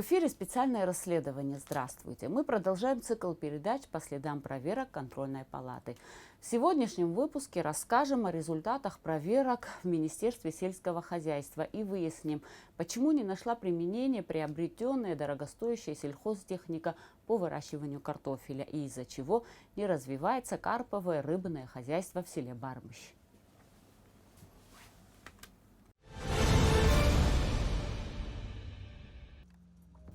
эфире специальное расследование. Здравствуйте. Мы продолжаем цикл передач по следам проверок Контрольной палаты. В сегодняшнем выпуске расскажем о результатах проверок в Министерстве сельского хозяйства и выясним, почему не нашла применения приобретенная дорогостоящая сельхозтехника по выращиванию картофеля и из-за чего не развивается карповое рыбное хозяйство в селе Бармыщ.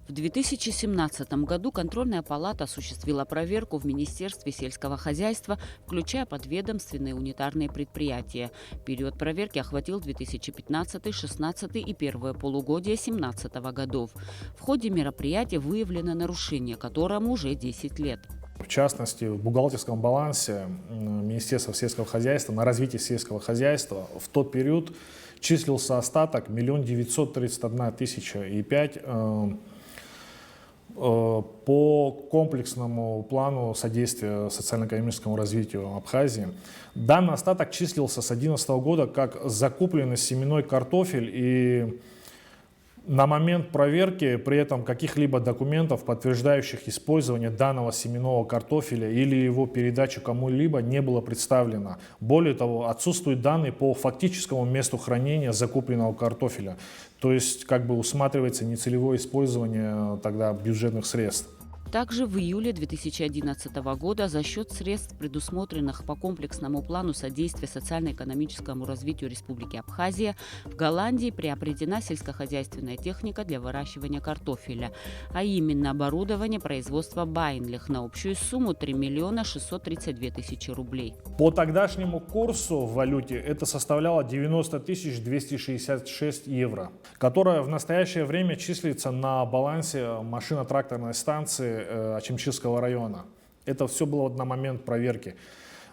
В 2017 году Контрольная палата осуществила проверку в Министерстве сельского хозяйства, включая подведомственные унитарные предприятия. Период проверки охватил 2015, 2016 и первое полугодие 2017 годов. В ходе мероприятия выявлено нарушение, которому уже 10 лет. В частности, в бухгалтерском балансе Министерства сельского хозяйства на развитие сельского хозяйства в тот период числился остаток 1 931 500 по комплексному плану содействия социально-экономическому развитию Абхазии. Данный остаток числился с 2011 года как закупленный семенной картофель, и на момент проверки при этом каких-либо документов, подтверждающих использование данного семенного картофеля или его передачу кому-либо, не было представлено. Более того, отсутствуют данные по фактическому месту хранения закупленного картофеля. То есть как бы усматривается нецелевое использование тогда бюджетных средств. Также в июле 2011 года за счет средств, предусмотренных по комплексному плану содействия социально-экономическому развитию Республики Абхазия, в Голландии приобретена сельскохозяйственная техника для выращивания картофеля, а именно оборудование производства Байнлих на общую сумму 3 632 000 рублей. По тогдашнему курсу в валюте это составляло 90 266 евро, которая в настоящее время числится на балансе машино-тракторной станции Ачимчирского района. Это все было на момент проверки.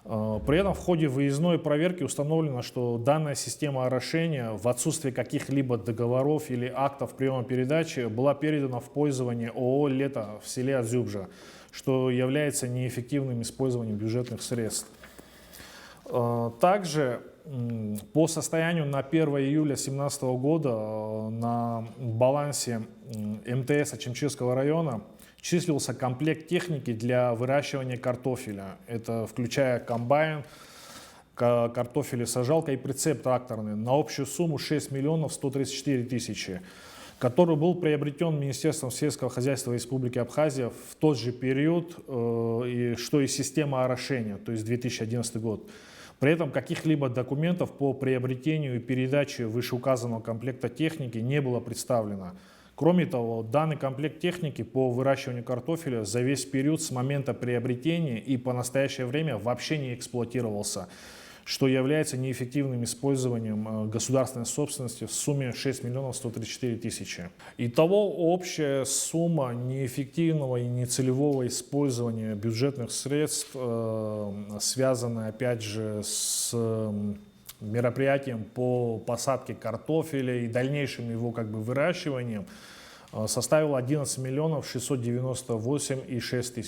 При этом в ходе выездной проверки установлено, что данная система орошения в отсутствии каких-либо договоров или актов приема передачи была передана в пользование ООО «Лето» в селе Азюбжа, что является неэффективным использованием бюджетных средств. Также по состоянию на 1 июля 2017 года на балансе МТС Ачимчирского района числился комплект техники для выращивания картофеля. Это включая комбайн, картофелесажалка и прицеп тракторный на общую сумму 6 134 000, который был приобретен Министерством сельского хозяйства Республики Абхазия в тот же период, что и система орошения, то есть 2011 год. При этом каких-либо документов по приобретению и передаче вышеуказанного комплекта техники не было представлено. Кроме того, данный комплект техники по выращиванию картофеля за весь период с момента приобретения и по настоящее время вообще не эксплуатировался, что является неэффективным использованием государственной собственности в сумме 6 134 000. Итого общая сумма неэффективного и нецелевого использования бюджетных средств, связанная опять же с мероприятием по посадке картофеля и дальнейшим его выращиванием, составила 11 698 600 000.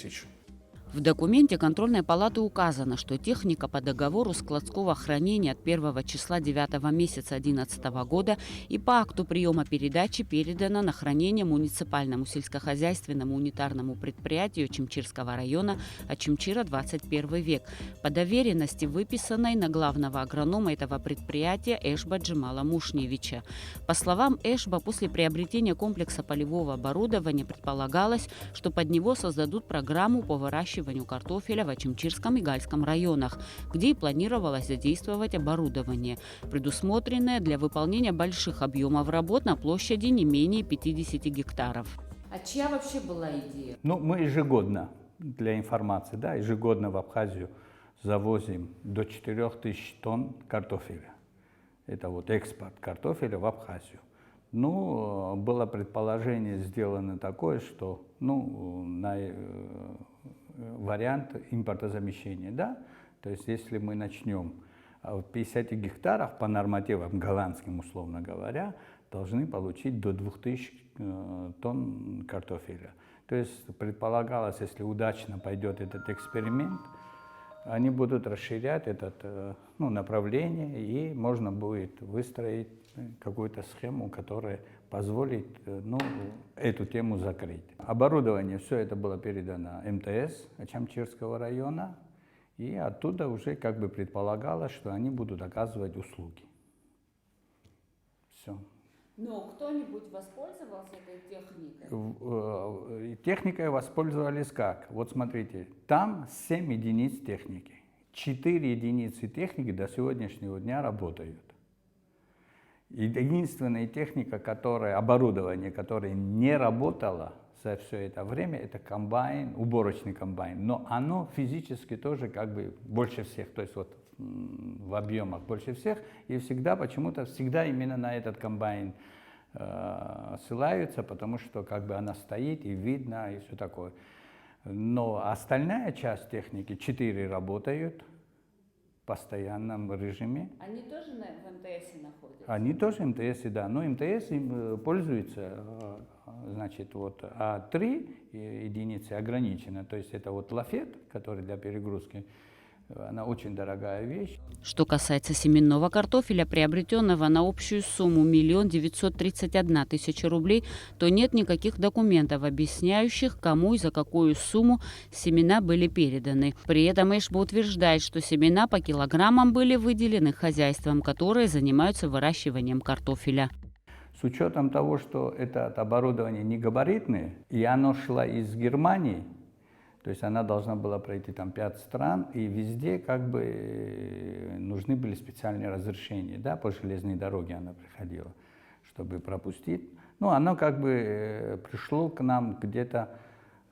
В документе Контрольной палаты указано, что техника по договору складского хранения от 1 числа 9 месяца 2011 года и по акту приема передачи передана на хранение муниципальному сельскохозяйственному унитарному предприятию Ачимчирского района Ачимчира 21 век по доверенности, выписанной на главного агронома этого предприятия Эшба Джемала Мушневича. По словам Эшба, после приобретения комплекса полевого оборудования предполагалось, что под него создадут программу по выращиванию картофеля в Ачимчирском и Гальском районах, где и планировалось задействовать оборудование, предусмотренное для выполнения больших объемов работ на площади не менее 50 гектаров. А чья вообще была идея? Мы ежегодно, для информации, ежегодно в Абхазию завозим до 4000 тонн картофеля. Это экспорт картофеля в Абхазию. Было предположение сделано такое, что вариант импортозамещения, то есть если мы начнем в 50 гектарах по нормативам голландским, условно говоря, должны получить до 2000 тонн картофеля. То есть предполагалось, если удачно пойдет этот эксперимент, они будут расширять это направление, и можно будет выстроить какую-то схему, которая позволить эту тему закрыть. Оборудование, все это было передано МТС Ачамчирского района, и оттуда уже как бы предполагалось, что они будут оказывать услуги. Все. Но кто-нибудь воспользовался этой техникой? Техникой воспользовались как? Вот смотрите, там 7 единиц техники. 4 единицы техники до сегодняшнего дня работают. Единственная техника, оборудование, которое не работало за все это время, это комбайн, уборочный комбайн. Но оно физически тоже как бы больше всех, то есть вот в объемах больше всех, и почему-то всегда именно на этот комбайн ссылаются, потому что как бы она стоит и видно, и все такое. Но остальная часть техники, 4 работают в постоянном режиме. Они тоже в МТС находятся? Они тоже в МТС, да. Но МТС им пользуется, значит, вот, а 3 единицы ограничено. То есть это вот лафет, который для перегрузки, она очень дорогая вещь. Что касается семенного картофеля, приобретенного на общую сумму 1 931 000 рублей, то нет никаких документов, объясняющих, кому и за какую сумму семена были переданы. При этом Эшба утверждает, что семена по килограммам были выделены хозяйствам, которые занимаются выращиванием картофеля. С учетом того, что это оборудование не габаритное, и оно шло из Германии, то есть она должна была пройти там 5 стран, и везде как бы нужны были специальные разрешения, да, по железной дороге она приходила, чтобы пропустить. Ну, оно как бы пришло к нам где-то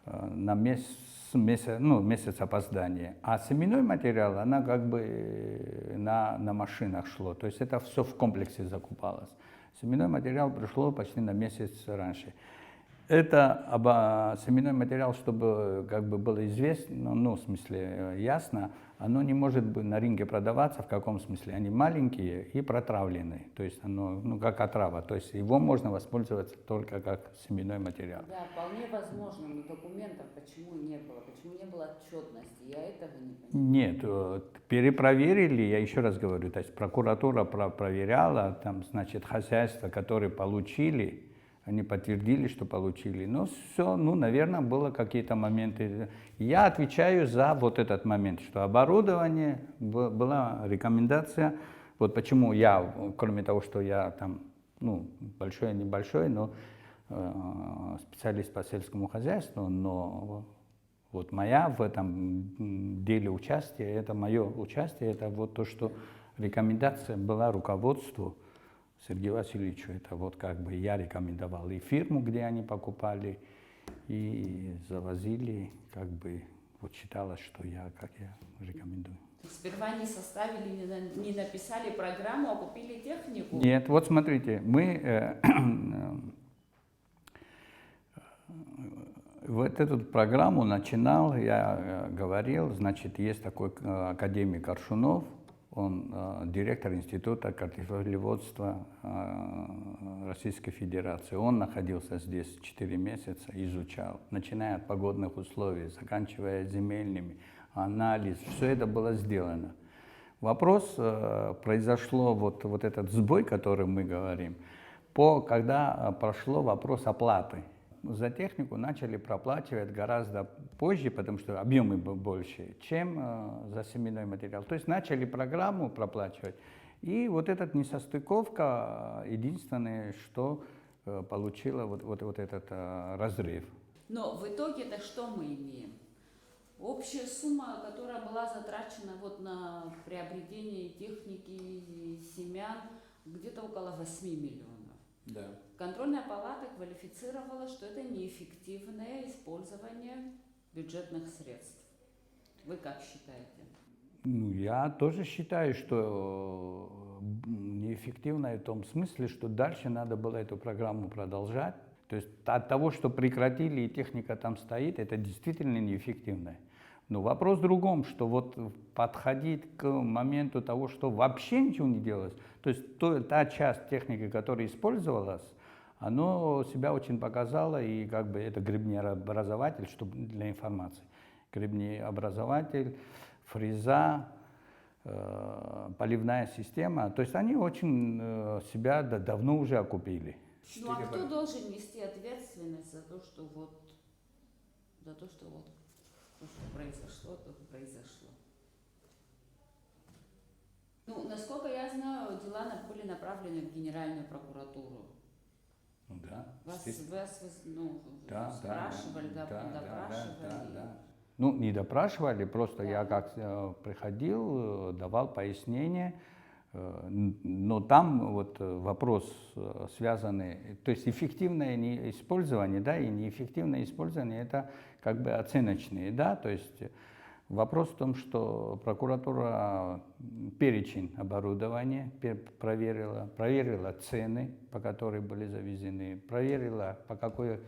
на месяц опоздания. А семенной материал, она как бы на машинах шло, то есть это все в комплексе закупалось. Семенной материал пришло почти на месяц раньше. Это семенной материал, чтобы как бы было известно, ну, в смысле, ясно, оно не может на рынке продаваться, в каком смысле? Они маленькие и протравленные, то есть оно, ну, как отрава, то есть его можно воспользоваться только как семенной материал. Да, вполне возможно, но документов почему не было? Почему не было отчетности? Я этого не понимаю. Нет, перепроверили, я еще раз говорю, то есть прокуратура проверяла, там, значит, хозяйства, которые получили, они подтвердили, что получили. Но все, ну, наверное, было какие-то моменты. Я отвечаю за вот этот момент, что оборудование, была рекомендация. Вот почему я, кроме того, что я там, ну, большой, небольшой, но специалист по сельскому хозяйству, но вот моя в этом деле участие, это мое участие, это вот то, что рекомендация была руководству Сергею Васильевичу. Это вот как бы я рекомендовал и фирму, где они покупали, и завозили, как бы вот считалось, что я рекомендую. Сперва не составили, не написали программу, а купили технику? Нет, вот смотрите, мы вот эту программу начинал, я говорил, значит, есть такой академик Аршунов, он директор Института картофелеводства Российской Федерации. Он находился здесь 4 месяца, изучал, начиная от погодных условий, заканчивая земельными, анализ, все это было сделано. Вопрос произошло, вот этот сбой, который мы говорим, когда прошло вопрос оплаты. За технику начали проплачивать гораздо позже, потому что объемы были больше, чем за семенной материал. То есть начали программу проплачивать. И вот эта несостыковка единственное, что получило вот этот разрыв. Но в итоге-то что мы имеем? Общая сумма, которая была затрачена вот на приобретение техники и семян, где-то около 8 миллионов. Да. Контрольная палата квалифицировала, что это неэффективное использование бюджетных средств. Вы как считаете? Ну, я тоже считаю, что неэффективно в том смысле, что дальше надо было эту программу продолжать. То есть от того, что прекратили и техника там стоит, это действительно неэффективно. Но вопрос в другом, что вот подходить к моменту того, что вообще ничего не делалось, то есть та часть техники, которая использовалась, она себя очень показала, и как бы это гребнеобразователь, чтобы для информации. Гребнеобразователь, фреза, поливная система, то есть они очень себя давно уже окупили. Ну а кто должен нести ответственность за то, что вот то, что произошло, то произошло? Ну, насколько я знаю, дела были направлены в Генеральную прокуратуру. Ну да. Вас Да, спрашивали, допрашивали? Да. Ну, не допрашивали, просто я как приходил, давал пояснения, но там вот вопрос связанный, то есть эффективное использование, да, и неэффективное использование, это как бы оценочные, да, то есть вопрос в том, что прокуратура перечень оборудования проверила цены, по которым были завезены, проверила, по какой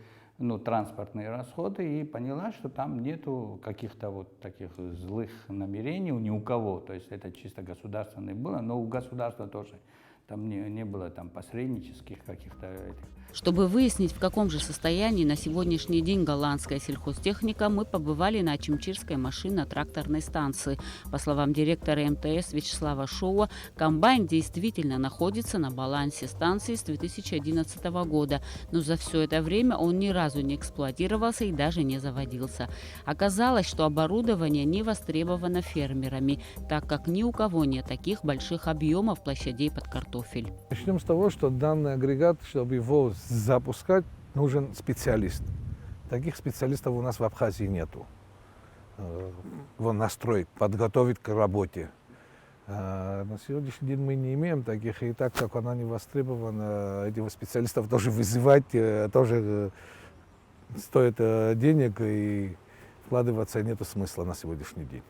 транспортные расходы, и поняла, что там нету каких-то вот таких злых намерений ни у кого. То есть это чисто государственное было, но у государства тоже там не было там посреднических каких-то этих. Чтобы выяснить, в каком же состоянии на сегодняшний день голландская сельхозтехника, мы побывали на Ачимчирской машинно-тракторной станции. По словам директора МТС Вячеслава Шоуа, комбайн действительно находится на балансе станции с 2011 года, но за все это время он ни разу не эксплуатировался и даже не заводился. Оказалось, что оборудование не востребовано фермерами, так как ни у кого нет таких больших объемов площадей под картофель. Начнем с того, что данный агрегат, чтобы его запускать, нужен специалист. Таких специалистов у нас в Абхазии нету. Его настроить, подготовить к работе. На сегодняшний день мы не имеем таких, и так как она не востребована, этих специалистов тоже вызывать тоже стоит денег, и вкладываться нету смысла на сегодняшний день.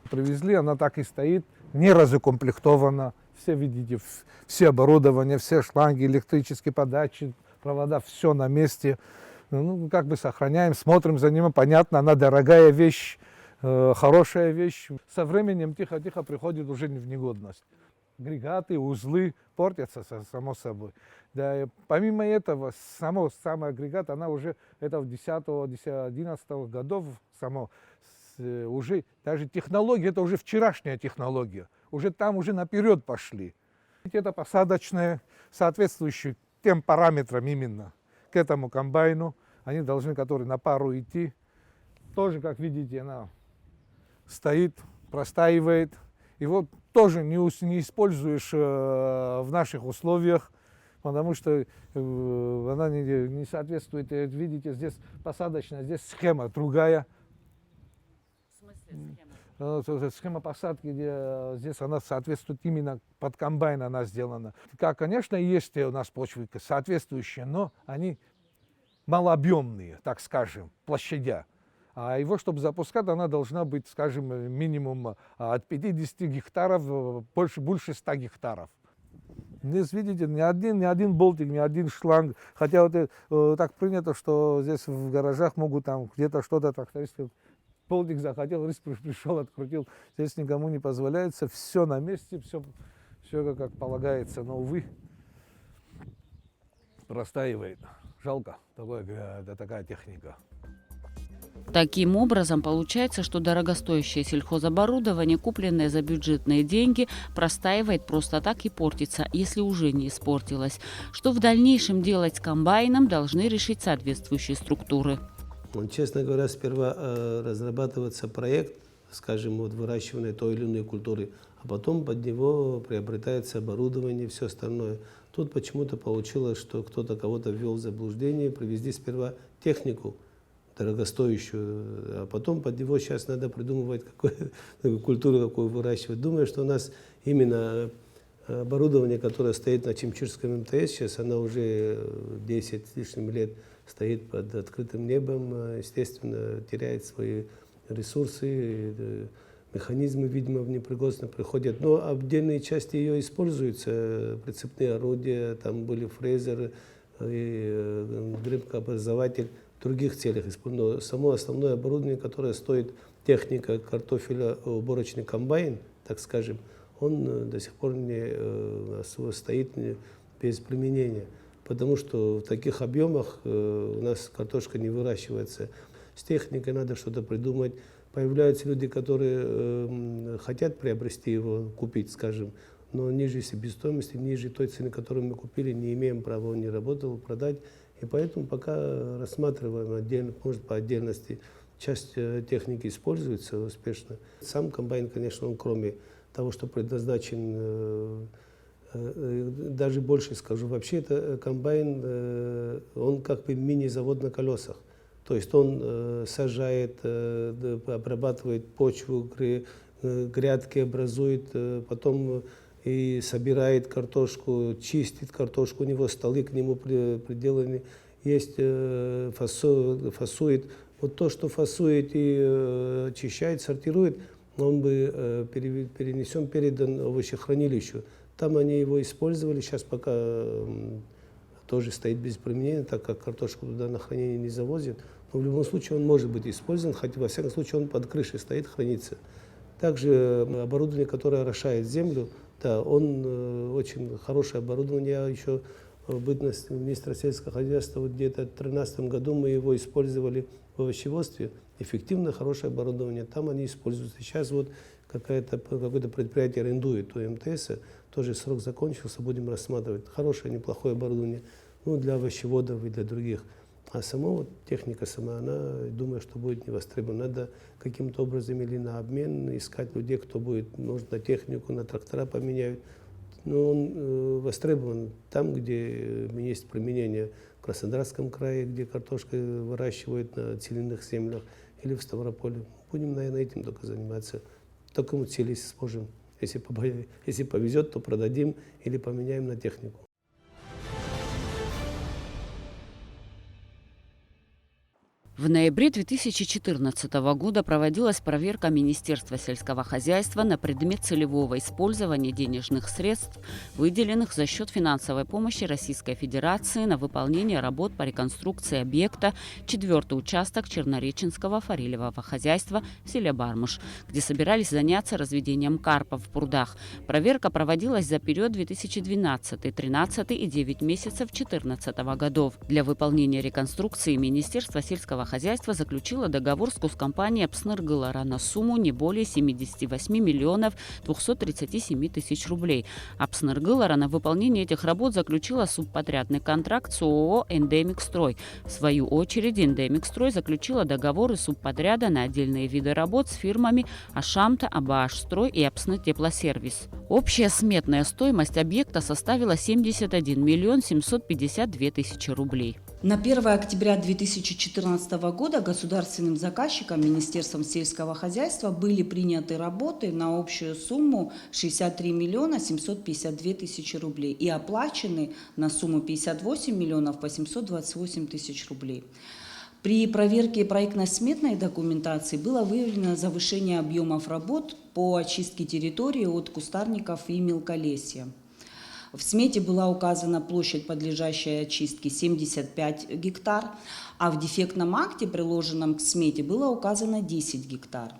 Привезли, она так и стоит, не разукомплектована. Все видите, все оборудование, все шланги, электрические подачи, провода, все на месте. Ну, как бы сохраняем, смотрим за ним. Понятно, она дорогая вещь, хорошая вещь. Со временем тихо-тихо приходит уже в негодность. Агрегаты, узлы портятся, само собой. Да, и помимо этого, самый агрегат, она уже это в 10-11 годов уже даже технология, это уже вчерашняя технология. Уже там уже наперед пошли. Это посадочные, соответствующие тем параметрам именно к этому комбайну. Они должны, которые на пару идти. Тоже, как видите, она стоит, простаивает. И вот тоже не используешь в наших условиях, потому что она не соответствует. Видите, здесь посадочная, здесь схема другая. В смысле схема? Схема посадки, где здесь она соответствует именно под комбайн она сделана. Конечно, есть у нас почвы соответствующие, но они малообъемные, так скажем, площадя. А его, чтобы запускать, она должна быть, скажем, минимум от 50 гектаров, больше 100 гектаров. Здесь, видите, ни один болтик, ни один шланг. Хотя вот так принято, что здесь в гаражах могут там где-то что-то трактористы. Болтик захотел, пришел, открутил. Здесь никому не позволяется. Все на месте, все как полагается. Но, увы, простаивает. Жалко, такая техника. Таким образом, получается, что дорогостоящее сельхозоборудование, купленное за бюджетные деньги, простаивает просто так и портится, если уже не испортилось. Что в дальнейшем делать с комбайном, должны решить соответствующие структуры. Честно говоря, сперва разрабатывается проект, скажем, вот выращивания той или иной культуры, а потом под него приобретается оборудование и все остальное. Тут почему-то получилось, что кто-то кого-то ввел в заблуждение, привезли сперва технику дорогостоящую, а потом под него сейчас надо придумывать, какую культуру какую выращивать. Думаю, что у нас именно оборудование, которое стоит на Ачимчирском МТС, сейчас оно уже 10 с лишним лет стоит под открытым небом, естественно, теряет свои ресурсы, механизмы, видимо, в непригодность приходят. Но отдельные части ее используются, прицепные орудия, там были фрезеры, грибкообразователь, в других целях. Но само основное оборудование, которое стоит техника картофеля, уборочный комбайн, так скажем, он до сих пор стоит без применения. Потому что в таких объемах у нас картошка не выращивается. С техникой надо что-то придумать. Появляются люди, которые хотят приобрести его, купить, скажем, но ниже себестоимости, ниже той цены, которую мы купили, не имеем права, он не работал, продать. И поэтому пока рассматриваем отдельно, может по отдельности, часть техники используется успешно. Сам комбайн, конечно, он кроме того, что предназначен, даже больше скажу, вообще это комбайн, он как бы мини-завод на колесах. То есть он сажает, обрабатывает почву, грядки образует, потом и собирает картошку, чистит картошку, у него столы к нему приделаны, есть, фасует. Вот то, что фасует и очищает, сортирует, он бы перенесен, передан овощехранилищу. Там они его использовали, сейчас пока тоже стоит без применения, так как картошку туда на хранение не завозят. Но в любом случае он может быть использован, хотя во всяком случае он под крышей стоит, хранится. Также оборудование, которое орошает землю, да, он очень хорошее оборудование. Я еще в бытность министра сельского хозяйства, вот где-то в 2013 году мы его использовали в овощеводстве. Эффективное, хорошее оборудование. Там они используются. Сейчас вот какое-то предприятие арендует у МТС, тоже срок закончился, будем рассматривать. Хорошее, неплохое оборудование, ну, для овощеводов и для других. А сама вот техника сама, она, думаю, что будет не востребована. Надо каким-то образом или на обмен искать людей, кто будет, может, на технику, на трактора поменяют. Но он востребован там, где есть применение в Краснодарском крае, где картошка выращивают на целинных землях, или в Ставрополе. Будем, наверное, этим только заниматься. В таком цели, если сможем. Если повезет, то продадим или поменяем на технику. В ноябре 2014 года проводилась проверка Министерства сельского хозяйства на предмет целевого использования денежных средств, выделенных за счет финансовой помощи Российской Федерации на выполнение работ по реконструкции объекта 4-й участок Чернореченского форелевого хозяйства в селе Бармуш, где собирались заняться разведением карпа в прудах. Проверка проводилась за период 2012, 2013 и 9 месяцев 2014 годов. Для выполнения реконструкции Министерство сельского хозяйства заключило договор с госкомпанией «Апсныргылара» на сумму не более 78 миллионов 237 тысяч рублей. «Апсныргылара» на выполнение этих работ заключила субподрядный контракт с ООО «Эндемикстрой». В свою очередь «Эндемикстрой» заключила договоры субподряда на отдельные виды работ с фирмами «Ашамта», «Абаашстрой» и «Апснытеплосервис». Общая сметная стоимость объекта составила 71 миллион 752 тысячи рублей. На 1 октября 2014 года государственным заказчиком Министерством сельского хозяйства были приняты работы на общую сумму 63 миллиона 752 тысячи рублей и оплачены на сумму 58 миллионов 828 тысяч рублей. При проверке проектно-сметной документации было выявлено завышение объемов работ по очистке территории от кустарников и мелколесья. В смете была указана площадь подлежащей очистке 75 гектар, а в дефектном акте, приложенном к смете, было указано 10 гектар.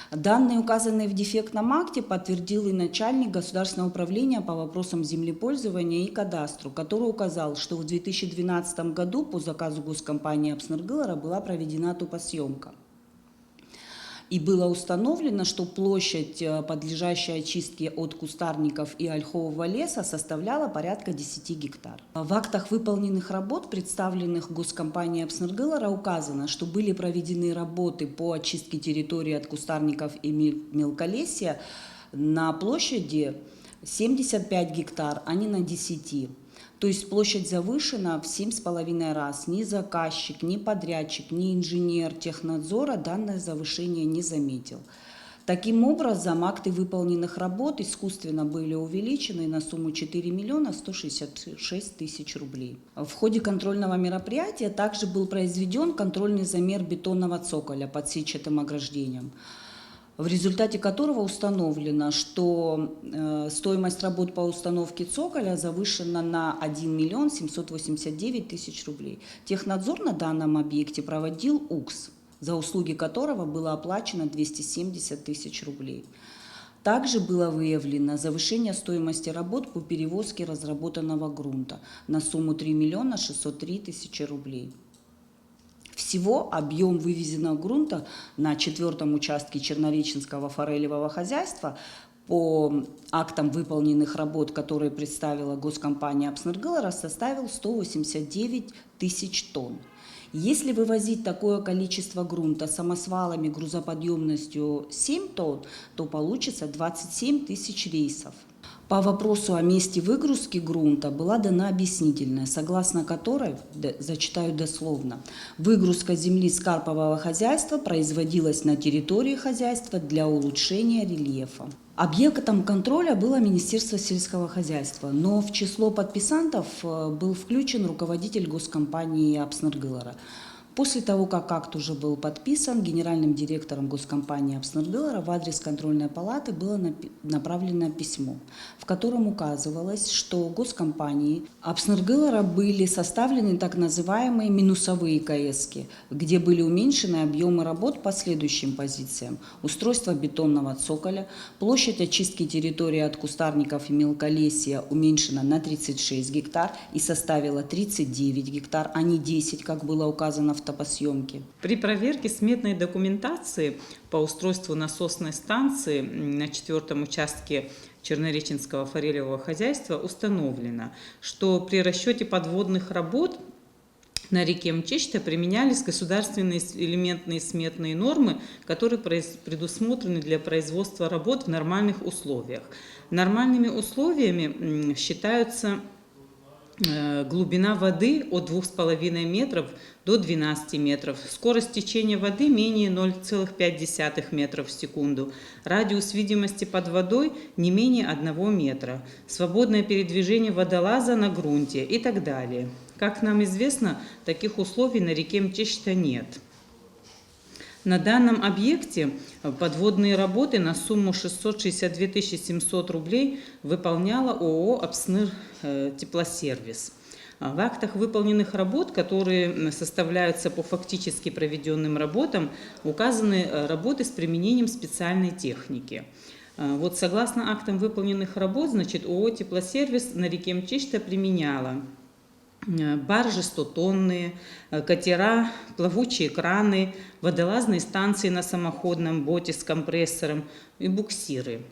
Данные, указанные в дефектном акте, подтвердил и начальник Государственного управления по вопросам землепользования и кадастру, который указал, что в 2012 году по заказу госкомпании «Апсныргылара» была проведена топосъемка. И было установлено, что площадь, подлежащая очистке от кустарников и ольхового леса, составляла порядка 10 гектар. В актах выполненных работ, представленных госкомпанией «Апсныргылара», указано, что были проведены работы по очистке территории от кустарников и мелколесья на площади 75 гектар, а не на 10. То есть площадь завышена в 7,5 раз. Ни заказчик, ни подрядчик, ни инженер технадзора данное завышение не заметил. Таким образом, акты выполненных работ искусственно были увеличены на сумму 4 миллиона 166 тысяч рублей. В ходе контрольного мероприятия также был произведен контрольный замер бетонного цоколя под сетчатым ограждением, в результате которого установлено, что стоимость работ по установке цоколя завышена на 1 миллион 789 тысяч рублей. Технадзор на данном объекте проводил УКС, за услуги которого было оплачено 270 тысяч рублей. Также было выявлено завышение стоимости работ по перевозке разработанного грунта на сумму 3 миллиона 603 тысячи рублей. Всего объем вывезенного грунта на 4-м участке Чернореченского форелевого хозяйства по актам выполненных работ, которые представила госкомпания Апснергылара, составил 189 тысяч тонн. Если вывозить такое количество грунта самосвалами грузоподъемностью 7 тонн, то получится 27 тысяч рейсов. По вопросу о месте выгрузки грунта была дана объяснительная, согласно которой, зачитаю дословно, выгрузка земли с карпового хозяйства производилась на территории хозяйства для улучшения рельефа. Объектом контроля было Министерство сельского хозяйства, но в число подписантов был включен руководитель госкомпании Апснергылара. После того, как акт уже был подписан, генеральным директором госкомпании Апснергылара в адрес контрольной палаты было направлено письмо, в котором указывалось, что госкомпании Апснергылара были составлены так называемые минусовые КСки, где были уменьшены объемы работ по следующим позициям: устройство бетонного цоколя, площадь очистки территории от кустарников и мелколесья уменьшена на 36 гектар и составила 39 гектар, а не 10, как было указано в топосъемки. При проверке сметной документации по устройству насосной станции на 4-м участке Чернореченского форелевого хозяйства установлено, что при расчете подводных работ на реке Мчечта применялись государственные элементные сметные нормы, которые предусмотрены для производства работ в нормальных условиях. Нормальными условиями считаются глубина воды от 2,5 метров до 12 метров, скорость течения воды менее 0,5 метров в секунду, радиус видимости под водой не менее 1 метра, свободное передвижение водолаза на грунте и так далее. Как нам известно, таких условий на реке Мчечта нет. На данном объекте подводные работы на сумму 662 700 рублей выполняла ООО «Апсныр Теплосервис». В актах выполненных работ, которые составляются по фактически проведенным работам, указаны работы с применением специальной техники. Вот согласно актам выполненных работ, значит, ООО «Теплосервис» на реке Мчечта применяла баржи 100-тонные, катера, плавучие краны, водолазные станции на самоходном боте с компрессором и буксиры.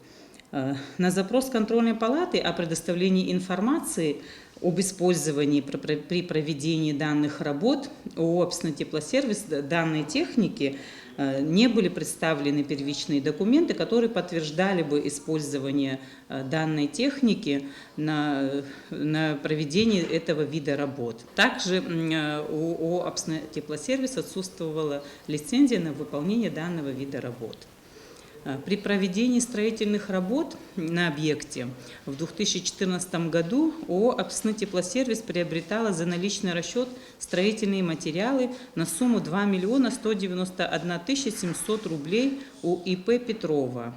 На запрос контрольной палаты о предоставлении информации об использовании при проведении данных работ ООО «Апсныр Теплосервис» данной техники не были представлены первичные документы, которые подтверждали бы использование данной техники на проведение этого вида работ. Также у ООО «Апсныр Теплосервис» отсутствовала лицензия на выполнение данного вида работ. При проведении строительных работ на объекте в 2014 году ООО «Апсныр Теплосервис» приобретала за наличный расчет строительные материалы на сумму 2 191 700 рублей у ИП Петрова.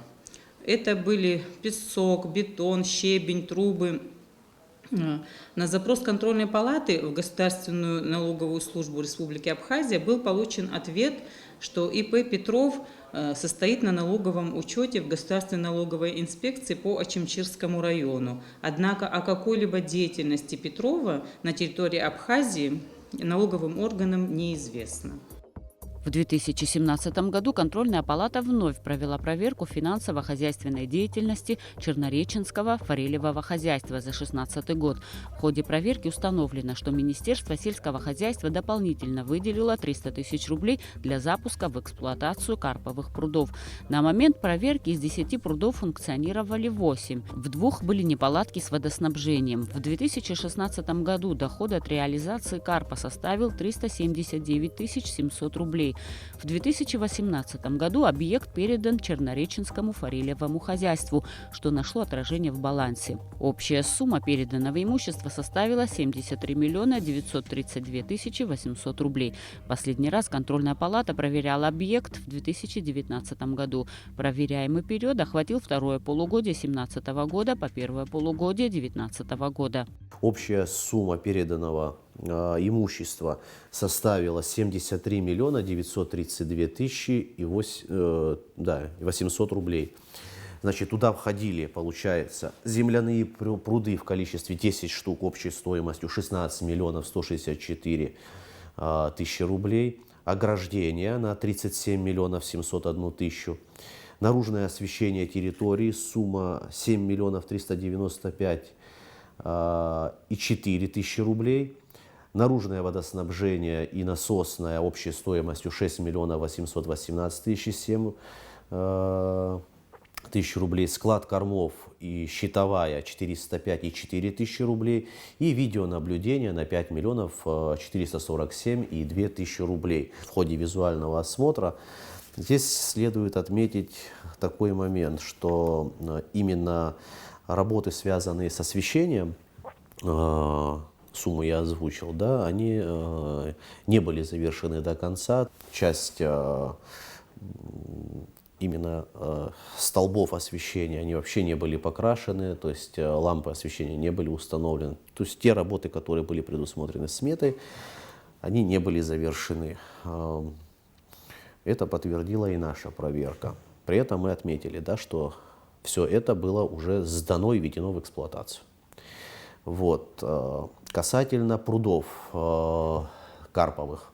Это были песок, бетон, щебень, трубы. На запрос контрольной палаты в Государственную налоговую службу Республики Абхазия был получен ответ, что ИП Петров состоит на налоговом учете в Государственной налоговой инспекции по Очимчирскому району. Однако о какой-либо деятельности Петрова на территории Абхазии налоговым органам неизвестно. В 2017 году контрольная палата вновь провела проверку финансово-хозяйственной деятельности Чернореченского форелевого хозяйства за 2016 год. В ходе проверки установлено, что Министерство сельского хозяйства дополнительно выделило 300 тысяч рублей для запуска в эксплуатацию карповых прудов. На момент проверки из 10 прудов функционировали 8. В 2 были неполадки с водоснабжением. В 2016 году доход от реализации карпа составил 379 700 рублей. В 2018 году объект передан Чернореченскому форелевому хозяйству, что нашло отражение в балансе. Общая сумма переданного имущества составила 73 932 800 рублей. Последний раз контрольная палата проверяла объект в 2019 году. Проверяемый период охватил второе полугодие 2017 года по первое полугодие 2019 года. Общая сумма переданного имущества составила 73 932 800 рублей. Значит, туда входили, получается, земляные пруды в количестве 10 штук общей стоимостью 16 164 тысячи рублей, ограждения на 37 701 тысячу, Наружное освещение территории, сумма 7 миллионов 395 и 4 тысячи рублей. Наружное водоснабжение и насосное общей стоимостью 6 миллионов 818 тысяч и 7 тысяч рублей. Склад кормов и щитовая 405 и 4 тысячи рублей. И видеонаблюдение на 5 миллионов 447 и 2 тысячи рублей. В ходе визуального осмотра здесь следует отметить такой момент, что именно работы, связанные с освещением, сумму я озвучил, да, они не были завершены до конца. Часть именно столбов освещения, они вообще не были покрашены, то есть лампы освещения не были установлены. То есть те работы, которые были предусмотрены сметой, они не были завершены. Это подтвердила и наша проверка. При этом мы отметили, да, что все это было уже сдано и введено в эксплуатацию. Вот. Касательно прудов карповых,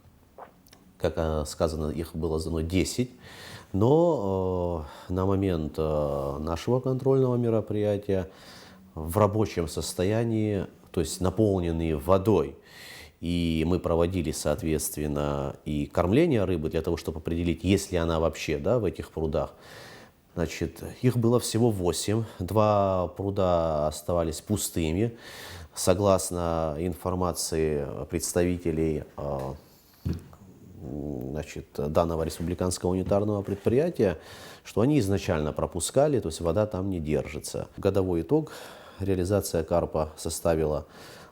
как сказано, их было сдано 10, но на момент нашего контрольного мероприятия в рабочем состоянии, то есть наполненные водой, и мы проводили, соответственно, и кормление рыбы для того, чтобы определить, есть ли она вообще, да, в этих прудах. Значит, их было всего 8, 2 пруда оставались пустыми. Согласно информации представителей значит, данного республиканского унитарного предприятия, что они изначально пропускали, то есть вода там не держится. Годовой итог: реализация карпа составила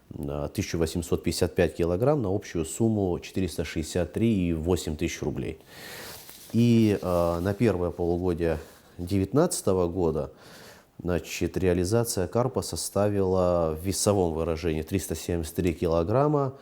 1855 килограмм на общую сумму 463,8 тысяч рублей. И на первое полугодие 2019 года, значит, реализация карпа составила в весовом выражении 373 килограмма,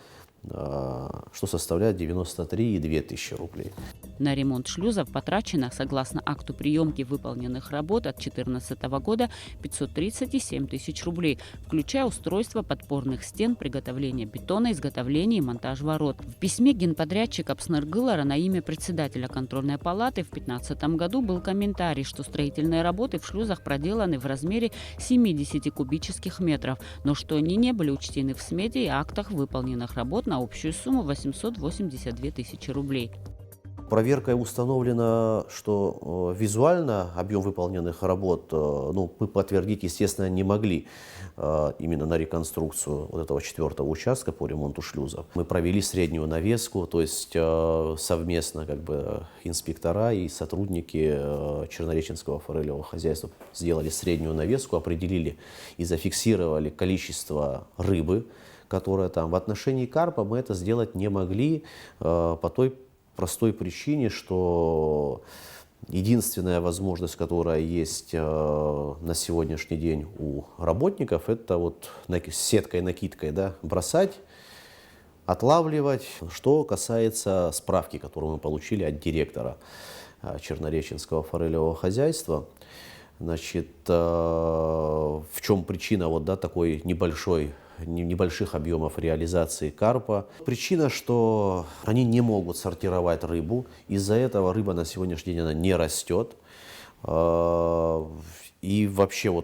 что составляет 93,2 тысячи рублей. На ремонт шлюзов потрачено, согласно акту приемки выполненных работ от 2014 года, 537 тысяч рублей, включая устройство подпорных стен, приготовление бетона, изготовление и монтаж ворот. В письме генподрядчика Пснер-Гылара на имя председателя контрольной палаты в 2015 году был комментарий, что строительные работы в шлюзах проделаны в размере 70 кубических метров, но что они не были учтены в смете и актах выполненных работ на общую сумму 882 тысячи рублей. Проверкой установлено, что визуально объем выполненных работ мы подтвердить, естественно, не могли именно на реконструкцию вот этого 4-го участка по ремонту шлюзов. Мы провели среднюю навеску, то есть совместно инспектора и сотрудники Чернореченского форелевого хозяйства сделали среднюю навеску, определили и зафиксировали количество рыбы, которая там. В отношении карпа мы это сделать не могли по той простой причине, что единственная возможность, которая есть на сегодняшний день у работников, это вот сеткой, накидкой, да, бросать, отлавливать. Что касается справки, которую мы получили от директора Чернореченского форелевого хозяйства, значит, в чем причина такой небольших объемов реализации карпа? Причина, что они не могут сортировать рыбу, из-за этого рыба на сегодняшний день она не растет. И вообще,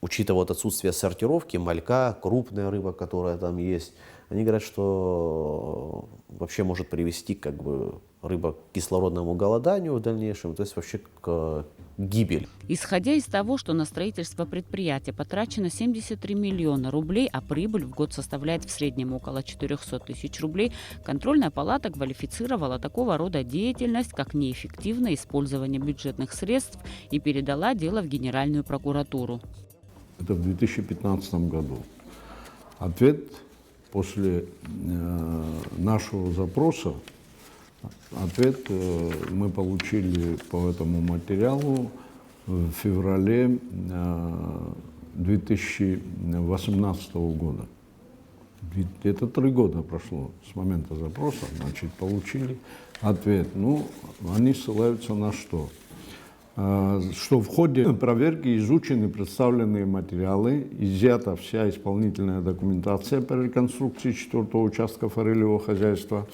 учитывая отсутствие сортировки, малька, крупная рыба, которая там есть, они говорят, что вообще может привести рыба к кислородному голоданию в дальнейшем, то есть вообще к гибели. Исходя из того, что на строительство предприятия потрачено 73 миллиона рублей, а прибыль в год составляет в среднем около 400 тысяч рублей, контрольная палата квалифицировала такого рода деятельность как неэффективное использование бюджетных средств и передала дело в Генеральную прокуратуру. Это в 2015 году. Ответ после нашего запроса, мы получили по этому материалу в феврале 2018 года. Это 3 года прошло с момента запроса, значит, получили ответ. Они ссылаются на что? Что в ходе проверки изучены представленные материалы, изъята вся исполнительная документация по реконструкции 4-го участка форелевого хозяйства.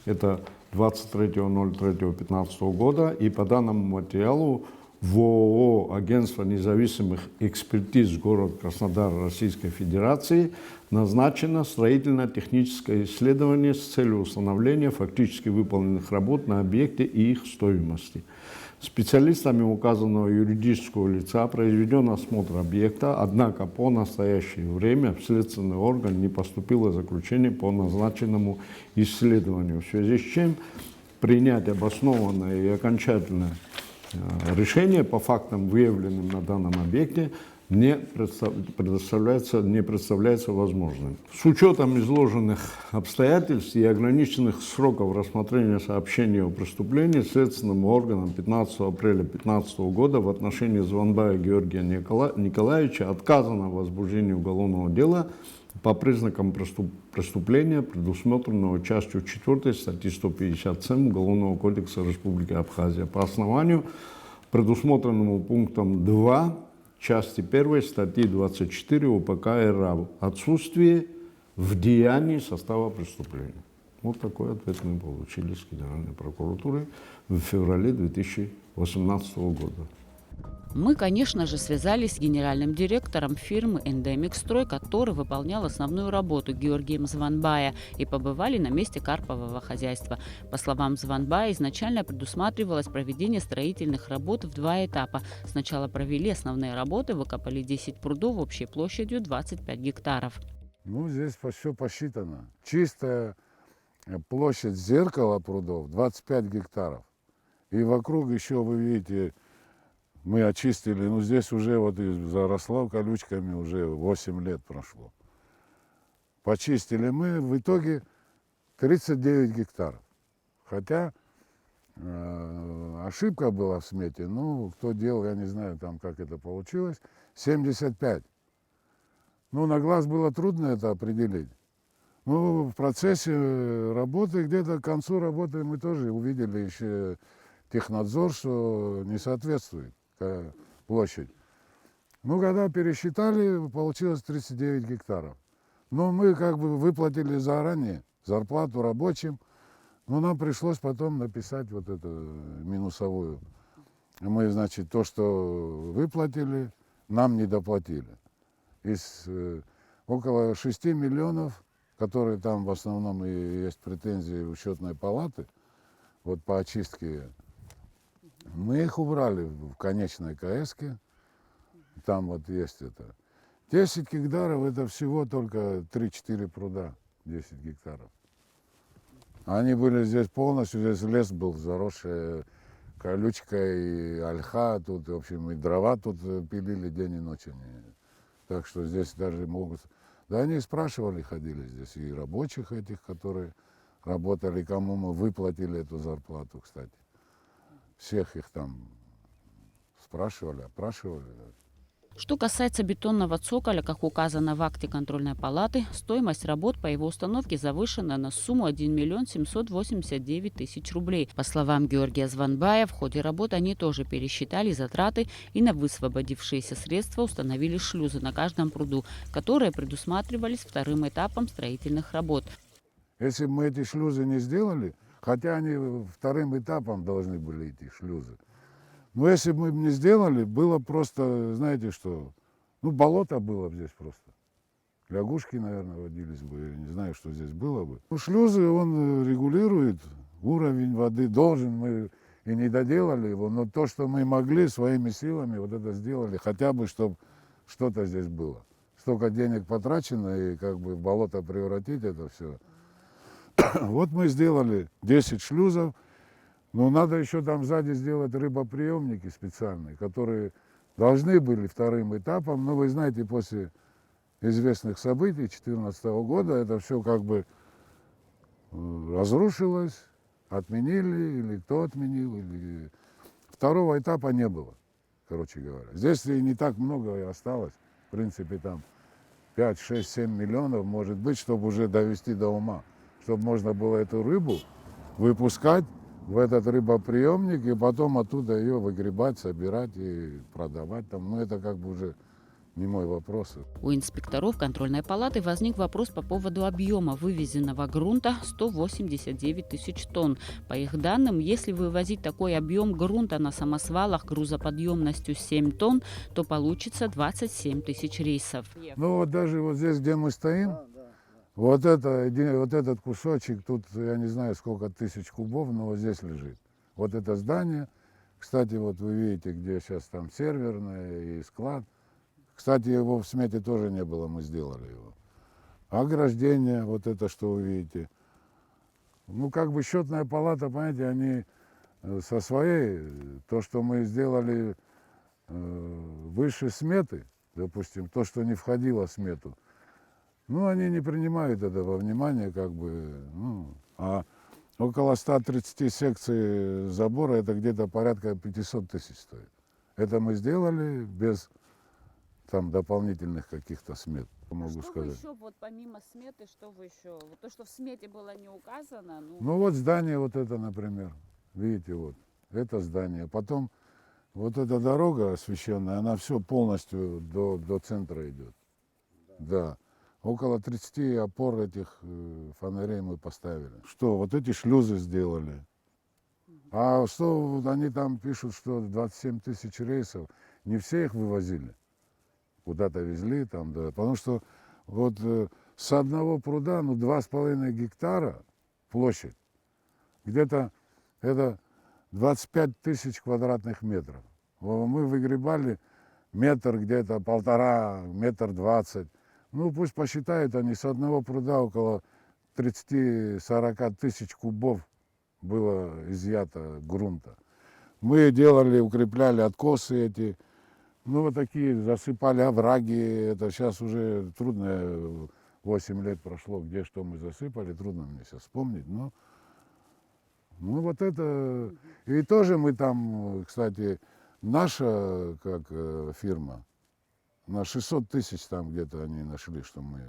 Это 23.03.15 года, и по данному материалу в ООО «Агентство независимых экспертиз город Краснодар Российской Федерации» назначено строительно-техническое исследование с целью установления фактически выполненных работ на объекте и их стоимости. Специалистами указанного юридического лица произведен осмотр объекта, однако по настоящее время в следственный орган не поступило заключение по назначенному исследованию, в связи с чем принять обоснованное и окончательное решение по фактам, выявленным на данном объекте, не представляется возможным. С учетом изложенных обстоятельств и ограниченных сроков рассмотрения сообщения о преступлении следственным органом 15 апреля 2015 года в отношении Званбая Георгия Николаевича отказано в возбуждении уголовного дела по признакам преступления, предусмотренного частью 4 статьи 157 Уголовного кодекса Республики Абхазия по основанию, предусмотренному пунктом 2 части 1 статьи 24 УПК РА «Отсутствие в деянии состава преступления». Вот такой ответ мы получили с Генеральной прокуратуры в феврале 2018 года. Мы, конечно же, связались с генеральным директором фирмы «Эндемикстрой», который выполнял основную работу Георгием Званбая, и побывали на месте карпового хозяйства. По словам Званбая, изначально предусматривалось проведение строительных работ в 2 этапа. Сначала провели основные работы, выкопали 10 прудов общей площадью 25 гектаров. Ну, здесь все посчитано. Чистая площадь зеркала прудов 25 гектаров. И вокруг еще, вы видите, мы очистили, ну здесь уже вот и заросло колючками, уже 8 лет прошло. Почистили мы в итоге 39 гектаров. Хотя ошибка была в смете, ну кто делал, я не знаю там как это получилось, 75. Ну на глаз было трудно это определить. Ну в процессе работы, где-то к концу работы мы тоже увидели еще технадзор, что не соответствует площадь. Ну, когда пересчитали, получилось 39 гектаров. Но мы как бы выплатили заранее зарплату рабочим, но нам пришлось потом написать вот эту минусовую. Мы, значит, то, что выплатили, нам не доплатили. Из около 6 миллионов, которые там в основном и есть претензии учетной палаты, вот по очистке, мы их убрали в конечной КСке, там вот есть это. 10 гектаров это всего только 3-4 пруда, 10 гектаров. Они были здесь полностью, здесь лес был заросший колючкой и ольха, тут, в общем, и дрова тут пилили день и ночь. Так что здесь даже могут... Да они спрашивали, ходили здесь, и рабочих этих, которые работали, кому мы выплатили эту зарплату, кстати. Всех их там спрашивали, опрашивали. Что касается бетонного цоколя, как указано в акте контрольной палаты, стоимость работ по его установке завышена на сумму 1 миллион 789 тысяч рублей. По словам Георгия Званбая, в ходе работ они тоже пересчитали затраты и на высвободившиеся средства установили шлюзы на каждом пруду, которые предусматривались вторым этапом строительных работ. Если бы мы эти шлюзы не сделали, хотя они вторым этапом должны были идти, шлюзы. Но если бы мы не сделали, было просто, знаете что, ну болото было бы здесь просто. Лягушки, наверное, водились бы, я не знаю, что здесь было бы. Ну, шлюзы, он регулирует уровень воды, должен, мы и не доделали его, но то, что мы могли своими силами, вот это сделали, хотя бы, чтобы что-то здесь было. Столько денег потрачено, и как бы в болото превратить это все. Вот мы сделали 10 шлюзов, но надо еще там сзади сделать рыбоприемники специальные, которые должны были вторым этапом, но вы знаете, после известных событий 2014 года это все как бы разрушилось, отменили, или кто отменил, или... Второго этапа не было, короче говоря. Здесь и не так много и осталось, в принципе, там 5, 6, 7 миллионов, может быть, чтобы уже довести до ума, чтобы можно было эту рыбу выпускать в этот рыбоприемник и потом оттуда ее выгребать, собирать и продавать. Там, ну, это как бы уже не мой вопрос. У инспекторов контрольной палаты возник вопрос по поводу объема вывезенного грунта – 189 тысяч тонн. По их данным, если вывозить такой объем грунта на самосвалах грузоподъемностью 7 тонн, то получится 27 тысяч рейсов. Ну вот даже вот здесь, где мы стоим, вот этот кусочек, тут я не знаю сколько тысяч кубов, но вот здесь лежит. Вот это здание, кстати, вот вы видите, где сейчас там серверное и склад. Кстати, его в смете тоже не было, мы сделали его. Ограждение, вот это, что вы видите. Ну, как бы счетная палата, понимаете, они со своей, то, что мы сделали выше сметы, допустим, то, что не входило в смету, ну, они не принимают это во внимание, как бы, ну, а около 130 секций забора, это где-то порядка 500 тысяч стоит. Это мы сделали без там дополнительных каких-то смет, могу сказать. Что вы еще, вот помимо сметы, что вы еще? Вот то, что в смете было не указано. Ну вот здание вот это, например, видите, вот, это здание. Потом вот эта дорога освещенная, она все полностью до центра идет. Да. Около 30 опор этих фонарей мы поставили. Что, вот эти шлюзы сделали. А что они там пишут, что 27 тысяч рейсов, не все их вывозили. Куда-то везли там, да. Потому что вот с одного пруда, ну, 2,5 гектара площадь, где-то это 25 тысяч квадратных метров. Мы выгребали метр где-то, 1,5, 1,20 м. Ну, пусть посчитают они, с одного пруда около 30-40 тысяч кубов было изъято грунта. Мы делали, укрепляли откосы эти, ну, вот такие, засыпали овраги, это сейчас уже трудно, 8 лет прошло, где что мы засыпали, трудно мне сейчас вспомнить, но ну, вот это, и тоже мы там, кстати, наша, как фирма, на 600 тысяч там где-то они нашли, что мы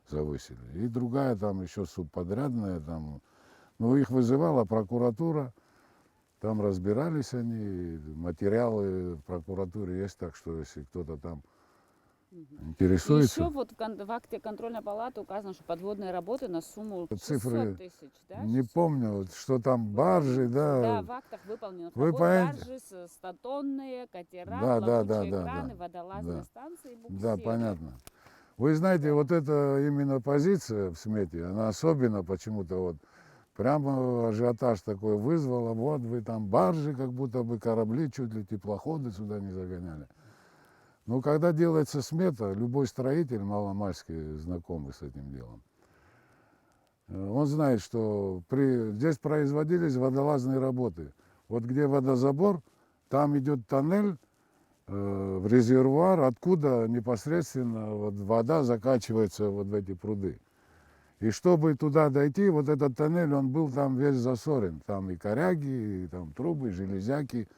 завысили. И другая там еще субподрядная, там, ну, их вызывала прокуратура, там разбирались они, материалы в прокуратуре есть, так что если кто-то там интересуется. Еще вот в акте контрольной палаты указано, что подводные работы на сумму 600 цифры тысяч, да? не помню, что там баржи, да. Да, в актах выполнено. Вы Баржи, статонные, катера, плавучие краны, водолазные станции, буксиры. Да, понятно. Вы знаете, вот эта именно позиция в смете, она особенно почему-то вот прямо ажиотаж такой вызвала. Вот вы там баржи, как будто бы корабли, чуть ли теплоходы сюда не загоняли. Но когда делается смета, любой строитель маломальски знакомый с этим делом, он знает, что здесь производились водолазные работы. Вот где водозабор, там идет тоннель в резервуар, откуда непосредственно вот вода закачивается вот в эти пруды. И чтобы туда дойти, вот этот тоннель, он был там весь засорен. Там и коряги, и там трубы, и железяки,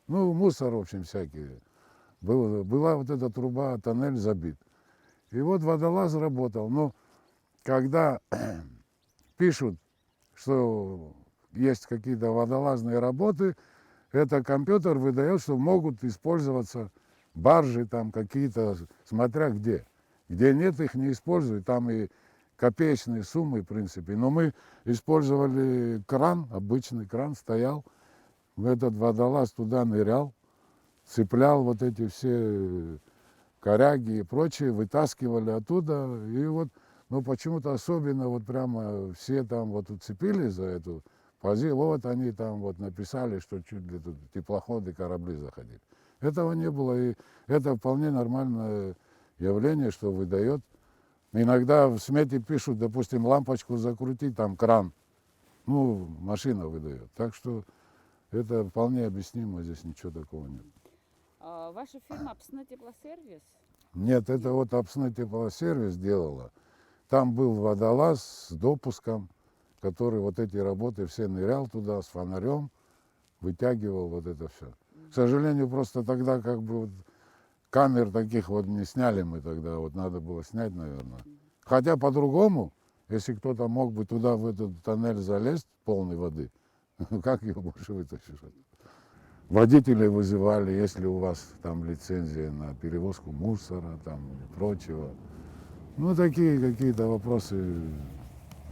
ну, мусор, в общем, всякий. Была вот эта труба, тоннель забит. И вот водолаз работал. Но когда пишут, что есть какие-то водолазные работы, это компьютер выдает, что могут использоваться баржи там какие-то, смотря где. Где нет, их не используют. Там и копеечные суммы, в принципе. Но мы использовали кран, обычный кран стоял. Этот водолаз туда нырял, цеплял вот эти все коряги и прочее, вытаскивали оттуда. И вот, ну, почему-то особенно вот прямо все там вот уцепились за эту позицию. Вот они там вот написали, что чуть ли тут теплоходы, корабли заходили. Этого не было, и это вполне нормальное явление, что выдает. Иногда в смете пишут, допустим, лампочку закрутить, там кран. Ну, машина выдает. Так что это вполне объяснимо, здесь ничего такого нет. Ваша фирма «Апсны теплосервис»? Нет, это вот «Апсны теплосервис» делала. Там был водолаз с допуском, который вот эти работы все нырял туда с фонарем, вытягивал вот это все. К сожалению, просто тогда как бы вот камер таких вот не сняли мы тогда, вот надо было снять, наверное. Хотя по-другому, если кто-то мог бы туда, в этот тоннель залезть, полный воды, как его больше вытащишь? Водителей вызывали, если у вас там лицензия на перевозку мусора там, и прочего. Ну, такие какие-то вопросы,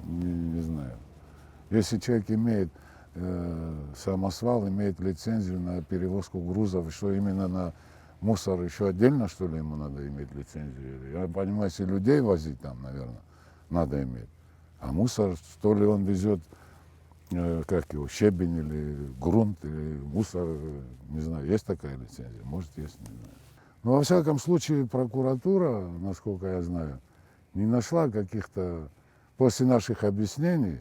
не знаю. Если человек имеет, самосвал имеет лицензию на перевозку грузов, что именно на мусор еще отдельно, что ли, ему надо иметь лицензию? Я понимаю, если людей возить там, наверное, надо иметь. А мусор, что ли, он везет, как его, щебень или грунт, или мусор, не знаю, есть такая лицензия? Может, есть, не знаю. Но, во всяком случае, прокуратура, насколько я знаю, не нашла каких-то, после наших объяснений,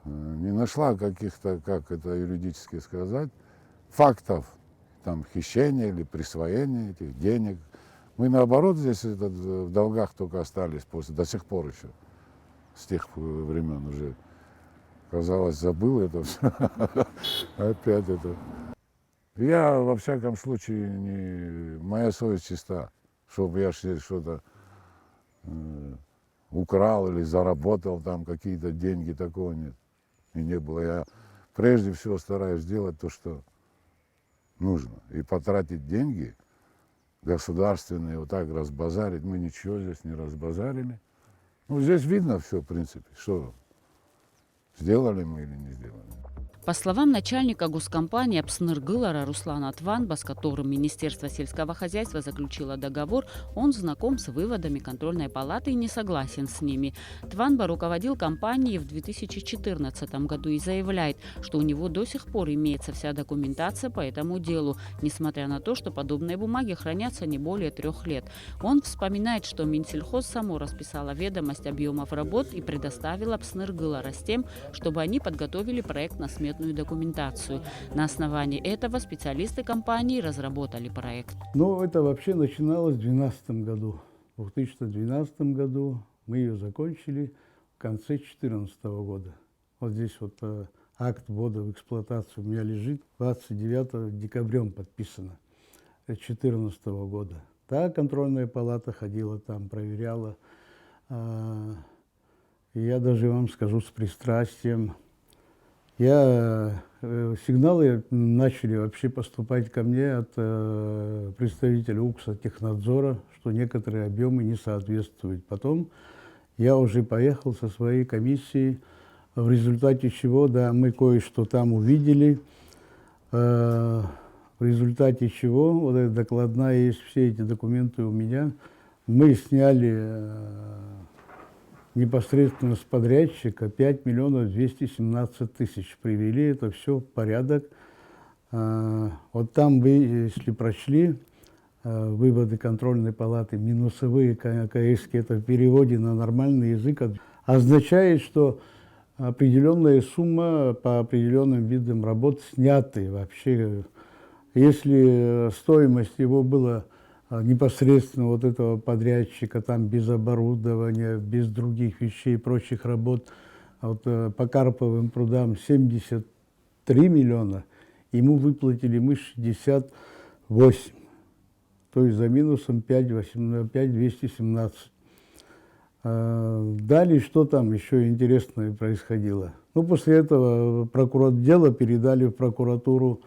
не нашла каких-то, как это юридически сказать, фактов там хищения или присвоения этих денег. Мы наоборот здесь в долгах только остались до сих пор еще, с тех времен уже, казалось, забыл это все. Опять это. Я, во всяком случае, моя совесть чиста, чтобы я что-то украл или заработал там какие-то деньги, такого нет. И не было. Я прежде всего стараюсь сделать то, что нужно. И потратить деньги государственные, вот так разбазарить. Мы ничего здесь не разбазарили. Ну, здесь видно все, в принципе, что сделали мы или не сделали. По словам начальника госкомпании Апсныргылара Руслана Тванба, с которым Министерство сельского хозяйства заключило договор, он знаком с выводами контрольной палаты и не согласен с ними. Тванба руководил компанией в 2014 году и заявляет, что у него до сих пор имеется вся документация по этому делу, несмотря на то, что подобные бумаги хранятся не более 3 лет. Он вспоминает, что Минсельхоз само расписало ведомость объемов работ и предоставило Апсныргылара с тем, чтобы они подготовили проект на сметную документацию. На основании этого специалисты компании разработали проект. Ну, это вообще начиналось в 2012 году. В 2012 году мы ее закончили в конце 2014 года. Вот здесь вот акт ввода в эксплуатацию у меня лежит, 29 декабря подписано 2014 года. Та контрольная палата ходила там, проверяла. Я даже вам скажу с пристрастием. Сигналы начали вообще поступать ко мне от представителя УКСа Технадзора, что некоторые объемы не соответствуют. Потом я уже поехал со своей комиссией, в результате чего, да, мы кое-что там увидели, в результате чего, вот эта докладная есть, все эти документы у меня, мы сняли непосредственно с подрядчика 5 217 000 привели это все в порядок. Вот там вы, если прочли выводы контрольной палаты, минусовые КСки, это в переводе на нормальный язык означает, что определенная сумма по определенным видам работ сняты вообще. Если стоимость его была непосредственно вот этого подрядчика, там без оборудования, без других вещей, прочих работ, вот, по карповым прудам 73 миллиона, ему выплатили мы 68, то есть за минусом 5 217. Далее, что там еще интересное происходило? Ну, после этого дело передали в прокуратуру.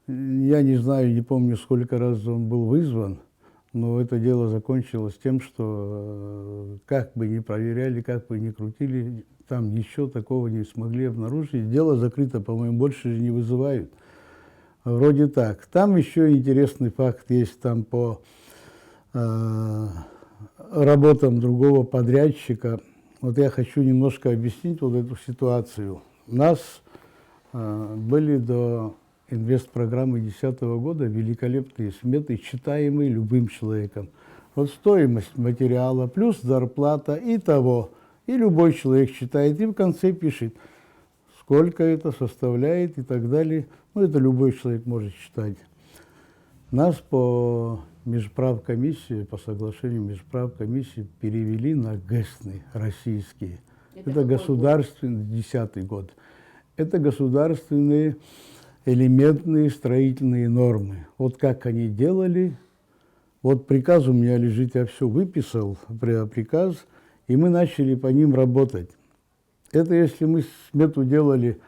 Я не знаю, не помню, сколько раз он был вызван, но это дело закончилось тем, что как бы ни проверяли, как бы ни крутили, там ничего такого не смогли обнаружить. Дело закрыто, по-моему, больше же не вызывают. Вроде так. Там еще интересный факт есть там по работам другого подрядчика. Вот я хочу немножко объяснить вот эту ситуацию. У нас были до инвестпрограммы 2010 года великолепные сметы, читаемые любым человеком. Вот стоимость материала плюс зарплата и того. И любой человек читает и в конце пишет, сколько это составляет и так далее. Ну, это любой человек может читать. Нас по межправкомиссии, по соглашению межправкомиссии перевели на ГЭСны российские. Это государственный, 2010 год. Это государственные элементные строительные нормы. Вот как они делали. Вот приказ у меня лежит, я все выписал, приказ, и мы начали по ним работать. Это если мы смету делали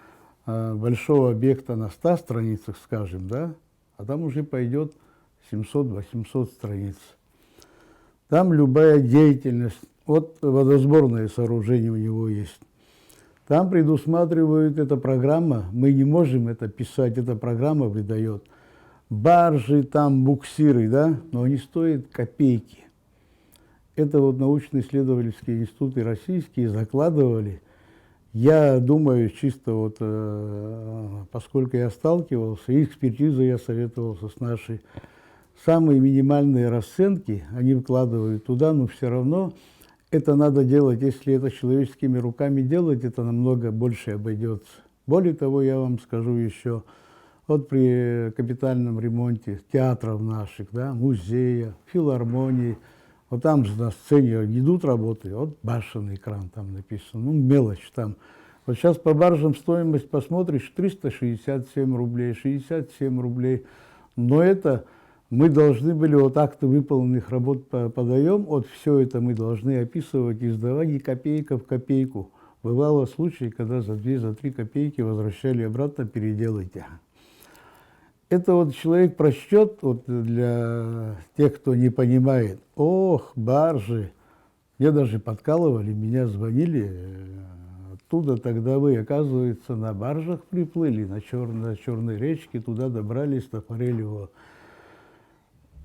большого объекта на 100 страницах, скажем, да, а там уже пойдет 700-800 страниц. Там любая деятельность, вот водосборное сооружение у него есть. Там предусматривает эта программа, мы не можем это писать, эта программа выдает. Баржи, там буксиры, да, но они стоят копейки. Это вот научно-исследовательские институты российские закладывали. Я думаю, чисто вот, поскольку я сталкивался, и экспертизой я советовался с нашей, самые минимальные расценки они вкладывают туда, но все равно это надо делать, если это человеческими руками делать, это намного больше обойдется. Более того, я вам скажу еще, вот при капитальном ремонте театров наших, да, музея, филармонии, вот там же на сцене идут работы, вот башенный кран там написано, ну мелочь там. Вот сейчас по баржам стоимость посмотришь, 367 рублей, 67 рублей, но это мы должны были, вот акты выполненных работ подаем, вот все это мы должны описывать и сдавать, и копейка в копейку. Бывало случаи, когда за 2-3 копейки возвращали обратно, переделайте. Это вот человек прочтет, вот для тех, кто не понимает, ох, баржи, мне даже подкалывали, меня звонили, оттуда тогда вы, оказывается, на баржах приплыли, на Черной речке, туда добрались до Форелевого.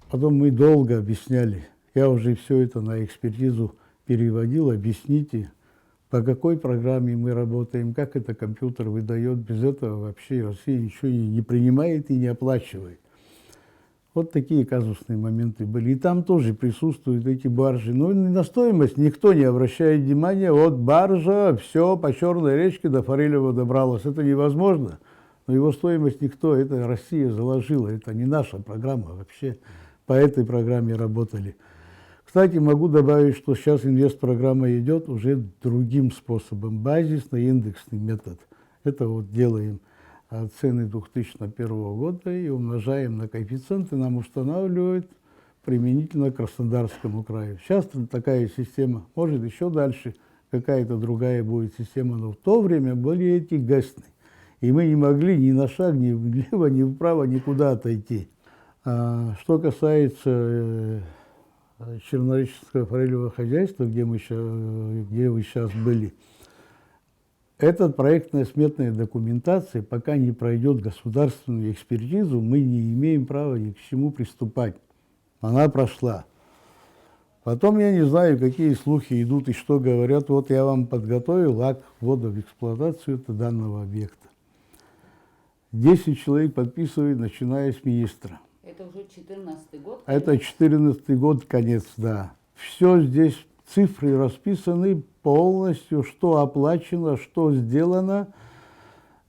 Потом мы долго объясняли, я уже все это на экспертизу переводил, объясните, по какой программе мы работаем, как это компьютер выдает, без этого вообще Россия ничего не принимает и не оплачивает. Вот такие казусные моменты были. И там тоже присутствуют эти баржи. Но на стоимость никто не обращает внимания. Вот баржа, все, по Черной речке до Форелева добралась. Это невозможно. Но его стоимость никто, это Россия заложила. Это не наша программа вообще. По этой программе работали. Кстати, могу добавить, что сейчас инвестпрограмма идет уже другим способом. Базисный индексный метод. Это вот делаем цены 2001 года и умножаем на коэффициенты, нам устанавливают применительно к Краснодарскому краю. Сейчас такая система, может еще дальше какая-то другая будет система, но в то время были эти ГЭСны. И мы не могли ни на шаг, ни влево, ни вправо, никуда отойти. Что касается Чернореченского форелевого хозяйства, где вы сейчас были, эта проектно-сметная документация, пока не пройдет государственную экспертизу, мы не имеем права ни к чему приступать. Она прошла. Потом я не знаю, какие слухи идут и что говорят. Вот я вам подготовил акт ввода в эксплуатацию данного объекта. 10 человек подписывают, начиная с министра. Это уже 14-й год? Это 14-й год, конец, да. Все здесь, цифры расписаны полностью, что оплачено, что сделано.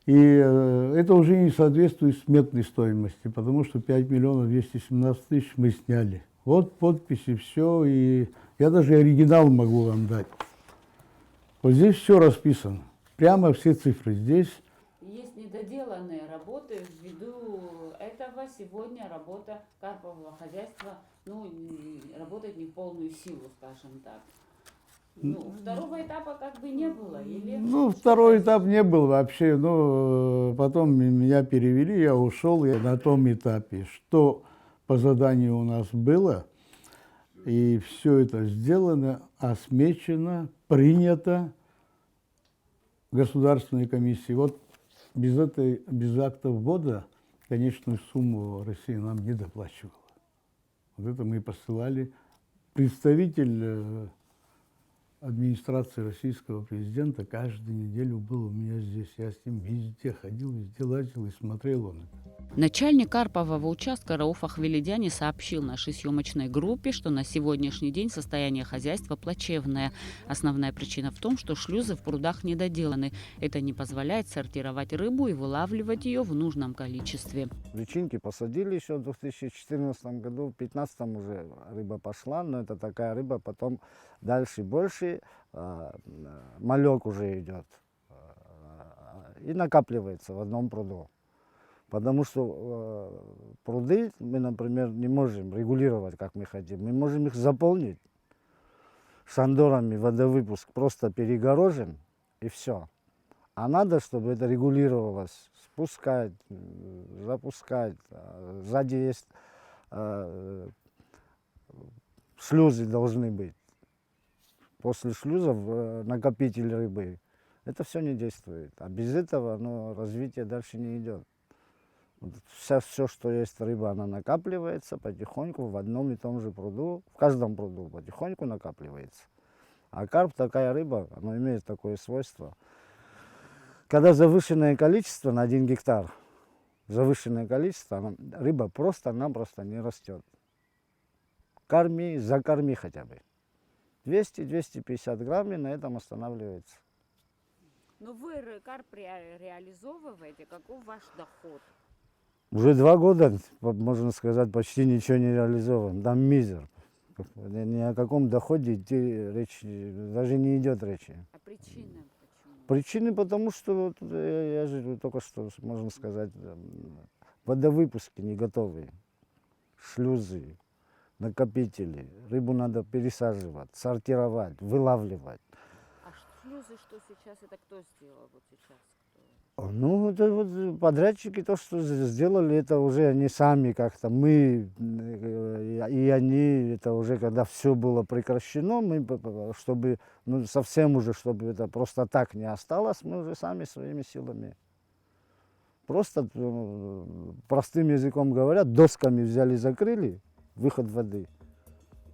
И это уже не соответствует сметной стоимости, потому что 5 миллионов 217 тысяч мы сняли. Вот подписи, все, и я даже оригинал могу вам дать. Вот здесь все расписано, прямо все цифры здесь. Есть недоделанные работы ввиду этого. Сегодня работа карпового хозяйства работает не в полную силу, скажем так. Второго этапа как бы не было? Или... Второй этап не был вообще. Потом меня перевели, я ушел на том этапе, что по заданию у нас было, и все это сделано, осмечено, принято Государственной комиссией. Вот без акта ввода конечную сумму Россия нам не доплачивала. Вот это мы посылали. Представитель администрации российского президента каждую неделю был у меня здесь. Я с ним везде ходил, везде лазил и смотрел он это. Начальник карпового участка Рауф Ахвелидяни сообщил нашей съемочной группе, что на сегодняшний день состояние хозяйства плачевное. Основная причина в том, что шлюзы в прудах недоделаны. Это не позволяет сортировать рыбу и вылавливать ее в нужном количестве. Личинки посадили еще в 2014 году, в 2015 уже рыба пошла, но это такая рыба, потом дальше больше, малек уже идет и накапливается в одном пруду. Потому что пруды мы, например, не можем регулировать, как мы хотим. Мы можем их заполнить шандорами, водовыпуск, просто перегорожим и все. А надо, чтобы это регулировалось. Спускать, запускать. Сзади есть шлюзы должны быть. После шлюзов накопитель рыбы. Это все не действует. А без этого развитие дальше не идет. Все, что есть рыба, она накапливается потихоньку в одном и том же пруду. В каждом пруду потихоньку накапливается. А карп, такая рыба, она имеет такое свойство. Когда завышенное количество на 1 гектар, завышенное количество, рыба просто-напросто не растет. Корми, закорми хотя бы. 200-250 грамм, и на этом останавливается. Но вы карп реализовываете, каков ваш доход? Уже 2 года, можно сказать, почти ничего не реализован. Там мизер. Ни о каком доходе речь даже не идет речи. А причины почему? Причины потому, что, я же только что, можно сказать, водовыпуски не готовые. Шлюзы, накопители. Рыбу надо пересаживать, сортировать, вылавливать. А шлюзы что сейчас? Это кто сделал вот сейчас? Ну, это вот подрядчики то, что сделали, это уже они сами как-то, мы и они, это уже когда все было прекращено, мы, чтобы, совсем уже, чтобы это просто так не осталось, мы уже сами своими силами. Просто, простым языком говоря, досками взяли, закрыли, выход воды.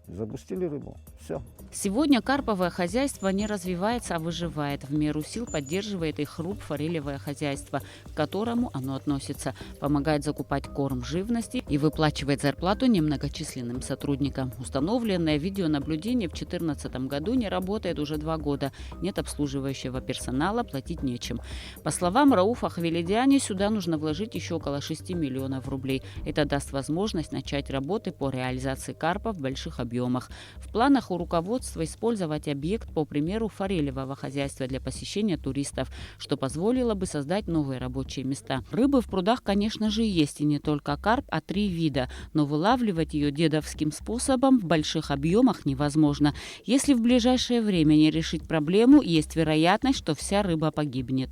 Запустили рыбу. Все. Сегодня карповое хозяйство не развивается, а выживает. В меру сил поддерживает их РУП «Форелевое хозяйство», к которому оно относится. Помогает закупать корм, живности и выплачивает зарплату немногочисленным сотрудникам. Установленное видеонаблюдение в 2014 году не работает уже 2 года. Нет обслуживающего персонала, платить нечем. По словам Рауфа Хвилидяни, сюда нужно вложить еще около 6 миллионов рублей. Это даст возможность начать работы по реализации карпа в больших объемах. В планах у руководства использовать объект по примеру форелевого хозяйства для посещения туристов, что позволило бы создать новые рабочие места. Рыбы в прудах, конечно же, есть, и не только карп, а 3 вида, но вылавливать ее дедовским способом в больших объемах невозможно. Если в ближайшее время не решить проблему, есть вероятность, что вся рыба погибнет.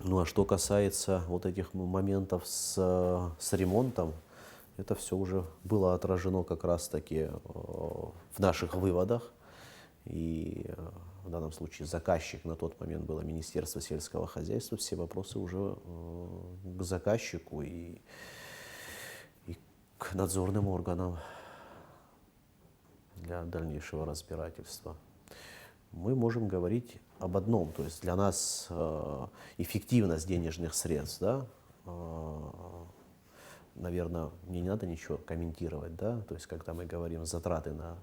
Ну а что касается вот этих моментов с ремонтом, это все уже было отражено как раз-таки в наших выводах. И в данном случае заказчик на тот момент было Министерство сельского хозяйства. Все вопросы уже к заказчику и к надзорным органам для дальнейшего разбирательства. Мы можем говорить об одном, то есть для нас эффективность денежных средств, да, наверное, мне не надо ничего комментировать, да, то есть когда мы говорим затраты на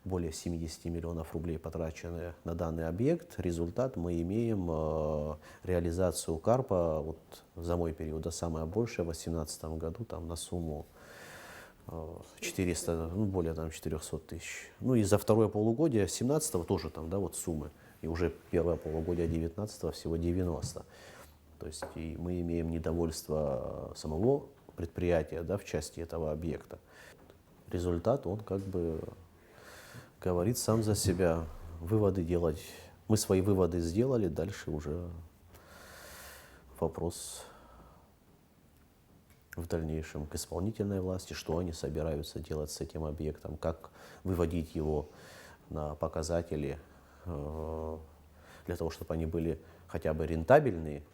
более 70 миллионов рублей, потраченные на данный объект, результат мы имеем реализацию карпа, вот за мой период, да, самое большее в 2018 году, там на сумму 400, более там 400 тысяч. Ну и за второе полугодие 2017 тоже там, да, вот суммы, и уже первое полугодие 2019 всего 90. То есть и мы имеем недовольство самого предприятия, да, в части этого объекта. Результат, он как бы говорит сам за себя. Выводы делать. Мы свои выводы сделали, дальше уже вопрос в дальнейшем к исполнительной власти, что они собираются делать с этим объектом, как выводить его на показатели для того, чтобы они были хотя бы рентабельные.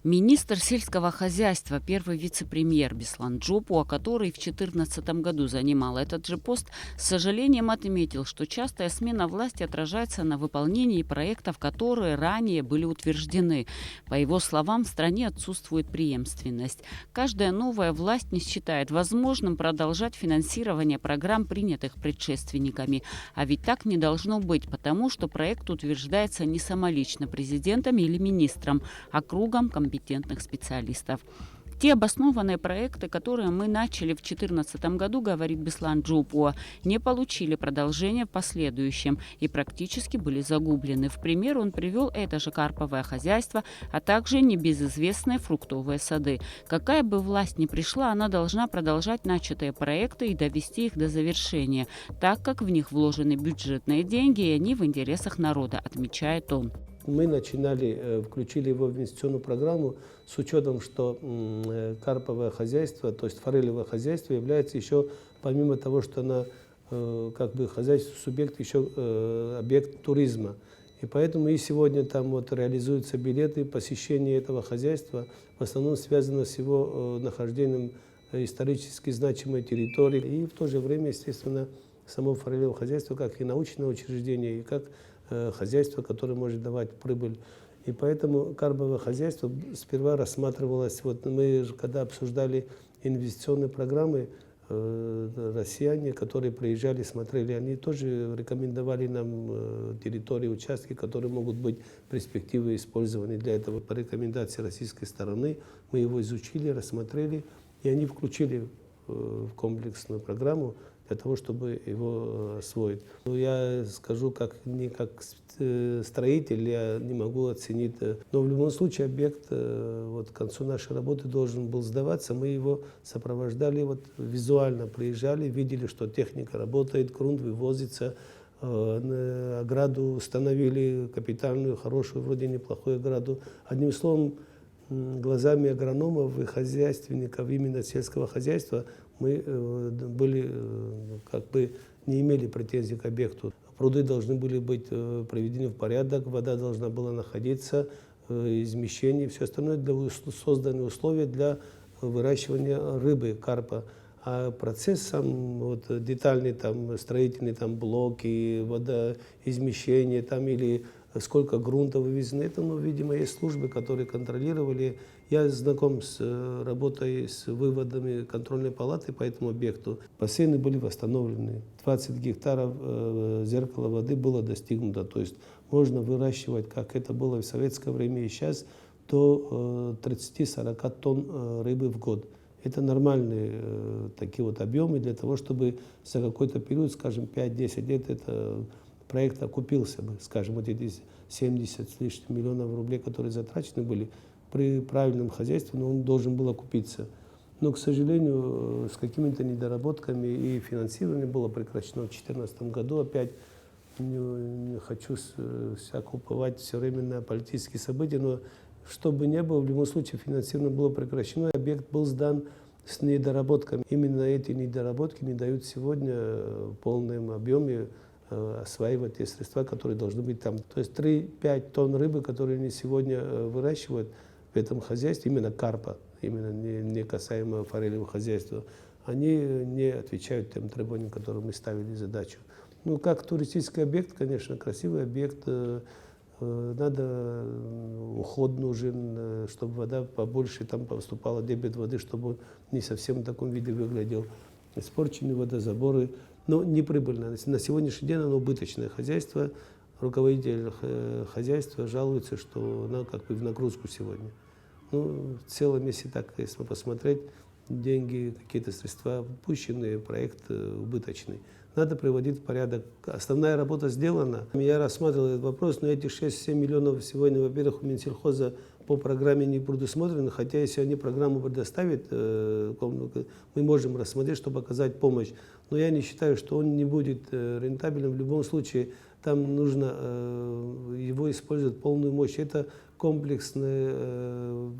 Министр сельского хозяйства, первый вице-премьер Беслан Джопуа, который в 2014 году занимал этот же пост, с сожалением отметил, что частая смена власти отражается на выполнении проектов, которые ранее были утверждены. По его словам, в стране отсутствует преемственность. Каждая новая власть не считает возможным продолжать финансирование программ, принятых предшественниками. А ведь так не должно быть, потому что проект утверждается не самолично президентом или министром, а кругом компетентных специалистов. Те обоснованные проекты, которые мы начали в 2014 году, говорит Беслан Джопуа, не получили продолжения в последующем и практически были загублены. В пример он привел это же карповое хозяйство, а также небезызвестные фруктовые сады. Какая бы власть ни пришла, она должна продолжать начатые проекты и довести их до завершения, так как в них вложены бюджетные деньги, и они в интересах народа, отмечает он. мы начинали, включили его в инвестиционную программу с учетом, что карповое хозяйство, то есть форелевое хозяйство является еще, помимо того, что она как бы хозяйственный субъект, еще объект туризма. И поэтому и сегодня там вот реализуются билеты посещения этого хозяйства, в основном связано с его нахождением исторически значимой территории. И в то же время, естественно, само форелевое хозяйство как и научное учреждение, и как хозяйство, которое может давать прибыль. И поэтому карповое хозяйство сперва рассматривалось, вот мы когда обсуждали инвестиционные программы, россияне, которые приезжали, смотрели, они тоже рекомендовали нам территории, участки, которые могут быть перспективой использованы для этого. По рекомендации российской стороны мы его изучили, рассмотрели, и они включили в комплексную программу для того, чтобы его освоить. Но я скажу, не как строитель, я не могу оценить. Но в любом случае объект вот к концу нашей работы должен был сдаваться. Мы его сопровождали, вот визуально приезжали, видели, что техника работает, грунт вывозится, ограду установили капитальную, хорошую, вроде неплохую ограду. Одним словом, глазами агрономов и хозяйственников именно сельского хозяйства мы были, как бы не имели претензий к объекту. Пруды должны были быть приведены в порядок, вода должна была находиться, измещение, все остальное, созданы условия для выращивания рыбы, карпа. А процесс сам, вот, детальный, там, строительный, там, блоки, водоизмещение, там, или сколько грунта вывезено, это, ну, видимо, есть службы, которые контролировали. Я знаком с работой, с выводами контрольной палаты по этому объекту. Бассейны были восстановлены, 20 гектаров зеркала воды было достигнуто, то есть можно выращивать, как это было в советское время и сейчас, до 30-40 тонн рыбы в год. Это нормальные такие вот объемы для того, чтобы за какой-то период, скажем, 5-10 лет, это проект окупился бы, скажем, вот эти 70 с лишним миллионов рублей, которые затрачены были при правильном хозяйстве, но он должен был окупиться. Но, к сожалению, с какими-то недоработками и финансирование было прекращено в 2014 году. Опять не хочу всяко уповать все время на политические события, но что бы ни было, в любом случае финансирование было прекращено, объект был сдан с недоработками. Именно эти недоработки не дают сегодня в полном объеме осваивать те средства, которые должны быть там. То есть 3-5 тонн рыбы, которые они сегодня выращивают в этом хозяйстве, именно карпа, именно не касаемо форелевого хозяйства, они не отвечают тем требованиям, которые мы ставили задачу. Ну, как туристический объект, конечно, красивый объект, надо уход нужен, чтобы вода побольше там поступала, дебет воды, чтобы он не совсем в таком виде выглядел. Испорченные водозаборы, но неприбыльно. На сегодняшний день оно убыточное хозяйство. Руководитель хозяйства жалуется, что оно как бы в нагрузку сегодня. Ну, в целом, если так, если посмотреть, деньги, какие-то средства упущенные, проект убыточный. Надо приводить в порядок. Основная работа сделана. Я рассматривал этот вопрос, но эти 6-7 миллионов сегодня, во-первых, у Минсельхоза по программе не предусмотрены, хотя если они программу предоставят, мы можем рассмотреть, чтобы оказать помощь. Но я не считаю, что он не будет рентабельным. В любом случае, там нужно его использовать полную мощь. Это комплексно,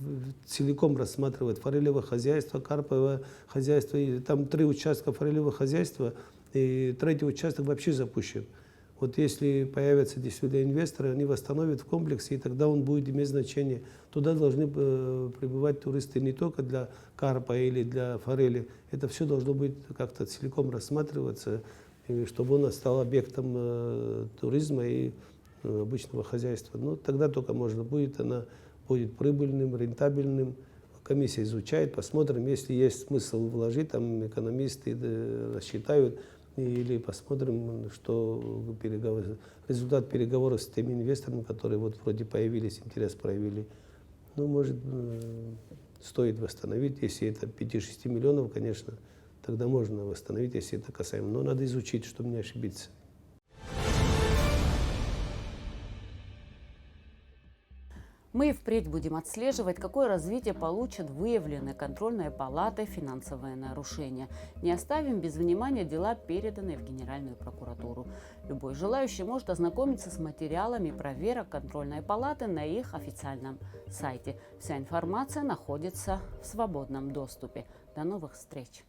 целиком рассматривать форелевое хозяйство, карповое хозяйство. И там 3 участка форелевого хозяйства, и 3-й участок вообще запущен. Вот если появятся действительно инвесторы, они восстановят в комплексе, и тогда он будет иметь значение. Туда должны прибывать туристы не только для карпа или для форели. Это все должно быть как-то целиком рассматриваться, чтобы он стал объектом туризма и обычного хозяйства. Ну, тогда только можно будет, она будет прибыльным, рентабельным. Комиссия изучает, посмотрим, если есть смысл вложить, там экономисты рассчитают, или посмотрим, что результат переговоров с теми инвесторами, которые вот вроде появились, интерес проявили. Ну, может, стоит восстановить, если это 5-6 миллионов, конечно, тогда можно восстановить, если это касаемо. Но надо изучить, чтобы не ошибиться. Мы и впредь будем отслеживать, какое развитие получат выявленные контрольной палатой финансовые нарушения. Не оставим без внимания дела, переданные в Генеральную прокуратуру. Любой желающий может ознакомиться с материалами проверок контрольной палаты на их официальном сайте. Вся информация находится в свободном доступе. До новых встреч!